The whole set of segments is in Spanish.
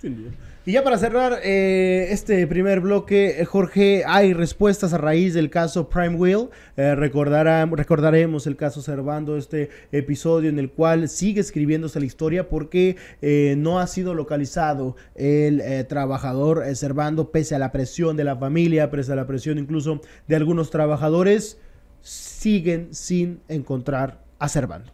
Sin duda. Y ya para cerrar este primer bloque, Jorge, hay respuestas a raíz del caso Prime Wheel. Recordaremos el caso Servando, este episodio en el cual sigue escribiéndose la historia porque no ha sido localizado el trabajador Servando, pese a la presión de la familia, pese a la presión incluso de algunos trabajadores, siguen sin encontrar a Servando.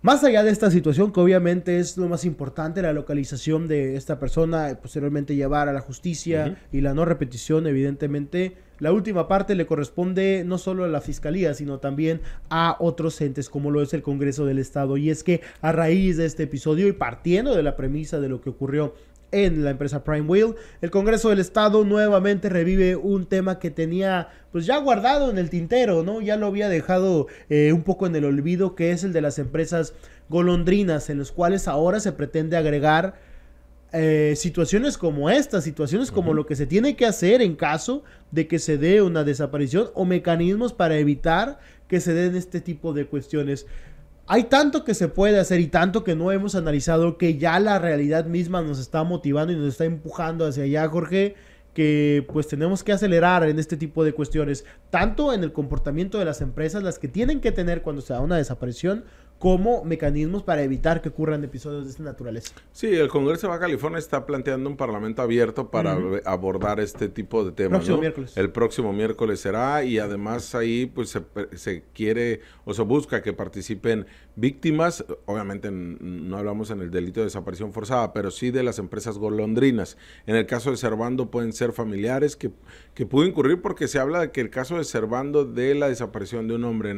Más allá de esta situación, que obviamente es lo más importante, la localización de esta persona, posteriormente llevar a la justicia y la no repetición, evidentemente, la última parte le corresponde no solo a la Fiscalía, sino también a otros entes, como lo es el Congreso del Estado. Y es que a raíz de este episodio y partiendo de la premisa de lo que ocurrió en la empresa Prime Wheel, el Congreso del Estado nuevamente revive un tema que tenía pues ya guardado en el tintero, ¿no? Ya lo había dejado un poco en el olvido, que es el de las empresas golondrinas, en los cuales ahora se pretende agregar situaciones como esta, situaciones como lo que se tiene que hacer en caso de que se dé una desaparición o mecanismos para evitar que se den este tipo de cuestiones. Hay tanto que se puede hacer y tanto que no hemos analizado, que ya la realidad misma nos está motivando y nos está empujando hacia allá, Jorge, que pues tenemos que acelerar en este tipo de cuestiones, tanto en el comportamiento de las empresas, las que tienen que tener cuando se da una desaparición, como mecanismos para evitar que ocurran episodios de esta naturaleza. Sí, el Congreso de Baja California está planteando un parlamento abierto para abordar este tipo de temas. Próximo miércoles. El próximo miércoles será, y además ahí pues se quiere o se busca que participen víctimas. Obviamente no hablamos en el delito de desaparición forzada, pero sí de las empresas golondrinas. En el caso de Servando pueden ser familiares que pudo incurrir, porque se habla de que el caso de Servando, de la desaparición de un hombre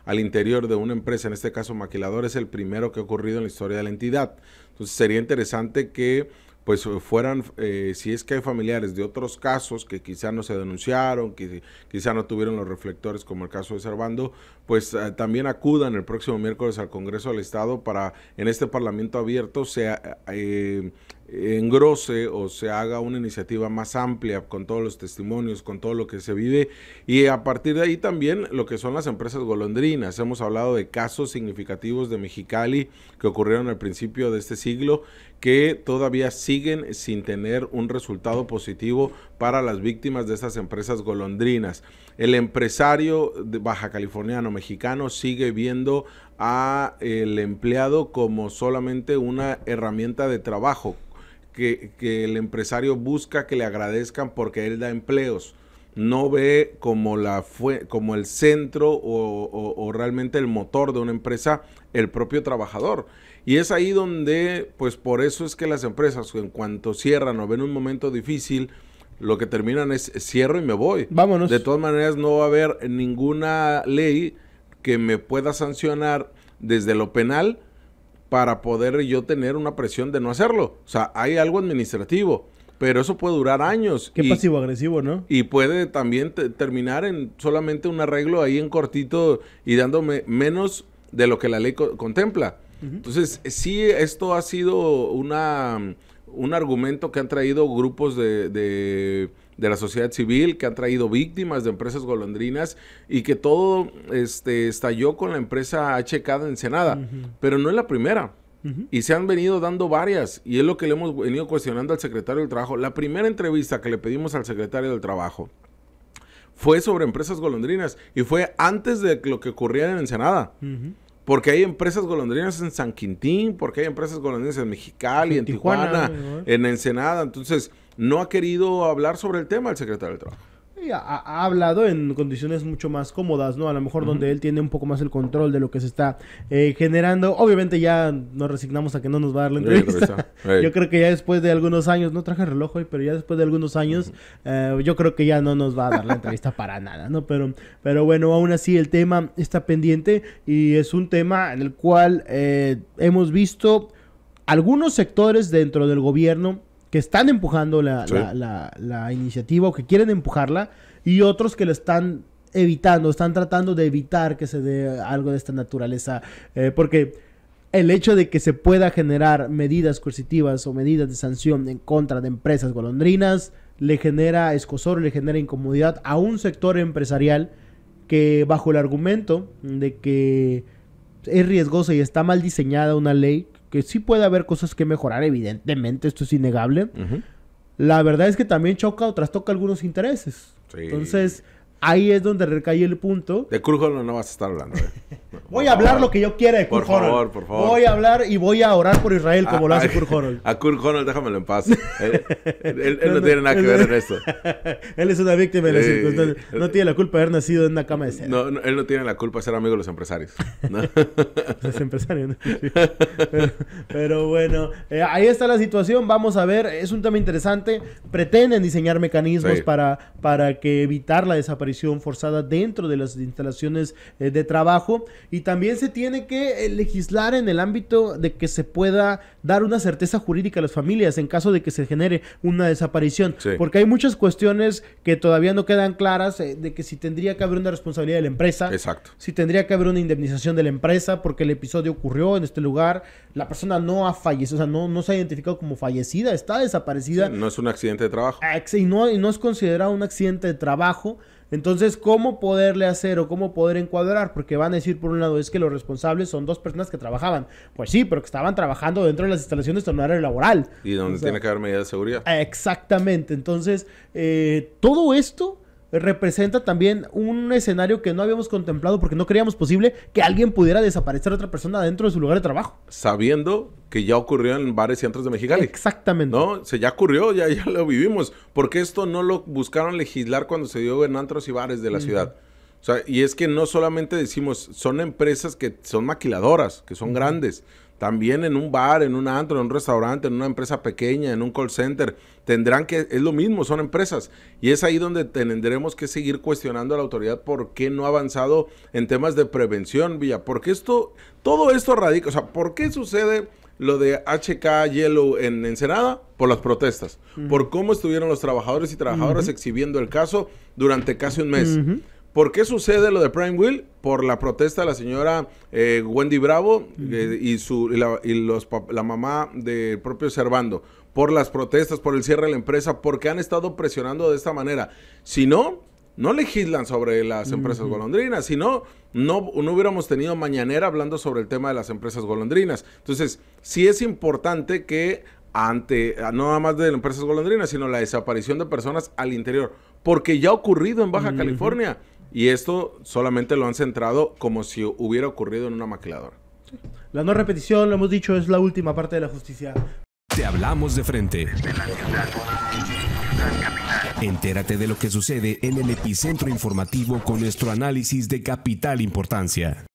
al interior de una empresa, en este caso Maquiladora, es el primero que ha ocurrido en la historia de la entidad. Entonces sería interesante que pues fueran, si es que hay familiares de otros casos que quizá no se denunciaron, que quizá no tuvieron los reflectores, como el caso de Servando, pues también acudan el próximo miércoles al Congreso del Estado para, en este parlamento abierto, se engrose o se haga una iniciativa más amplia con todos los testimonios, con todo lo que se vive, y a partir de ahí también lo que son las empresas golondrinas. Hemos hablado de casos significativos de Mexicali que ocurrieron al principio de este siglo, que todavía siguen sin tener un resultado positivo para las víctimas de estas empresas golondrinas. El empresario baja californiano mexicano sigue viendo a el empleado como solamente una herramienta de trabajo, que el empresario busca que le agradezcan porque él da empleos. No ve como como el centro o realmente el motor de una empresa el propio trabajador. Y es ahí donde, pues por eso es que las empresas, en cuanto cierran o ven un momento difícil, lo que terminan es cierro y me voy. Vámonos. De todas maneras, no va a haber ninguna ley que me pueda sancionar desde lo penal para poder yo tener una presión de no hacerlo. O sea, hay algo administrativo, pero eso puede durar años. Qué pasivo-agresivo, ¿no? Y puede también terminar en solamente un arreglo ahí en cortito y dándome menos de lo que la ley contempla. Entonces, sí, esto ha sido un argumento que han traído grupos de la sociedad civil, que han traído víctimas de empresas golondrinas, y que todo estalló con la empresa HK de Ensenada, pero no es la primera. Y se han venido dando varias, y es lo que le hemos venido cuestionando al secretario del Trabajo. La primera entrevista que le pedimos al secretario del Trabajo fue sobre empresas golondrinas, y fue antes de lo que ocurría en Ensenada. Porque hay empresas golondrinas en San Quintín, porque hay empresas golondrinas en Mexicali, en Tijuana, en Ensenada. Entonces, no ha querido hablar sobre el tema el secretario del Trabajo. Ha hablado en condiciones mucho más cómodas, ¿no? A lo mejor donde él tiene un poco más el control de lo que se está generando. Obviamente ya nos resignamos a que no nos va a dar la entrevista. Yo creo que ya después de algunos años, no traje reloj hoy, pero ya después de algunos años, yo creo que ya no nos va a dar la entrevista para nada, ¿no? Pero bueno, aún así el tema está pendiente, y es un tema en el cual hemos visto algunos sectores dentro del gobierno que están empujando la iniciativa, o que quieren empujarla, y otros que lo están evitando, están tratando de evitar que se dé algo de esta naturaleza, porque el hecho de que se pueda generar medidas coercitivas o medidas de sanción en contra de empresas golondrinas le genera escozor, le genera incomodidad a un sector empresarial que, bajo el argumento de que es riesgosa y está mal diseñada una ley, que sí puede haber cosas que mejorar, evidentemente, esto es innegable. La verdad es que también choca o trastoca algunos intereses. Sí. Entonces, ahí es donde recae el punto. De Kurt Holland no vas a estar hablando. No, voy a hablar lo que yo quiera de Kurt Holland. Por favor. Voy a hablar y voy a orar por Israel como lo hace Kurt Holland. A Kurt Holland déjamelo en paz. Él no tiene nada que ver en esto. Él es una víctima de las circunstancias. No tiene la culpa de haber nacido en una cama de seda. No, él no tiene la culpa de ser amigo de los empresarios. ¿No? Es empresario, ¿no? Sí. Pero bueno, ahí está la situación. Vamos a ver, es un tema interesante. Pretenden diseñar mecanismos para que evitar la desaparición forzada dentro de las instalaciones de trabajo, y también se tiene que legislar en el ámbito de que se pueda dar una certeza jurídica a las familias en caso de que se genere una desaparición, porque hay muchas cuestiones que todavía no quedan claras, de que si tendría que haber una responsabilidad de la empresa, si tendría que haber una indemnización de la empresa porque el episodio ocurrió en este lugar, la persona no ha fallecido, o sea, no se ha identificado como fallecida, está desaparecida. No es un accidente de trabajo. Y no es considerado un accidente de trabajo. Entonces, ¿cómo poderle hacer o cómo poder encuadrar? Porque van a decir, por un lado, es que los responsables son dos personas que trabajaban. Pues sí, pero que estaban trabajando dentro de las instalaciones de horario laboral. Y donde tiene que haber medidas de seguridad. Exactamente. Entonces, todo esto representa también un escenario que no habíamos contemplado porque no creíamos posible que alguien pudiera desaparecer a otra persona dentro de su lugar de trabajo. Sabiendo que ya ocurrió en bares y antros de Mexicali. Exactamente. No, ya ocurrió, ya lo vivimos. Porque esto no lo buscaron legislar cuando se dio en antros y bares de la ciudad. O sea, y es que no solamente decimos, son empresas que son maquiladoras, que son grandes. También en un bar, en un antro, en un restaurante, en una empresa pequeña, en un call center, tendrán que, es lo mismo, son empresas. Y es ahí donde tendremos que seguir cuestionando a la autoridad por qué no ha avanzado en temas de prevención, Villa. Porque todo esto radica, o sea, ¿por qué sucede lo de HK Yellow en Ensenada? Por las protestas. Por cómo estuvieron los trabajadores y trabajadoras exhibiendo el caso durante casi un mes. ¿Por qué sucede lo de Prime Wheel? Por la protesta de la señora Wendy Bravo la mamá del propio Servando. Por las protestas, por el cierre de la empresa, porque han estado presionando de esta manera. Si no legislan sobre las empresas golondrinas. Si no hubiéramos tenido mañanera hablando sobre el tema de las empresas golondrinas. Entonces, sí es importante que no nada más de las empresas golondrinas, sino la desaparición de personas al interior. Porque ya ha ocurrido en Baja California. Y esto solamente lo han centrado como si hubiera ocurrido en una maquiladora. La no repetición, lo hemos dicho, es la última parte de la justicia. Te hablamos de frente. Entérate de lo que sucede en el epicentro informativo con nuestro análisis de capital importancia.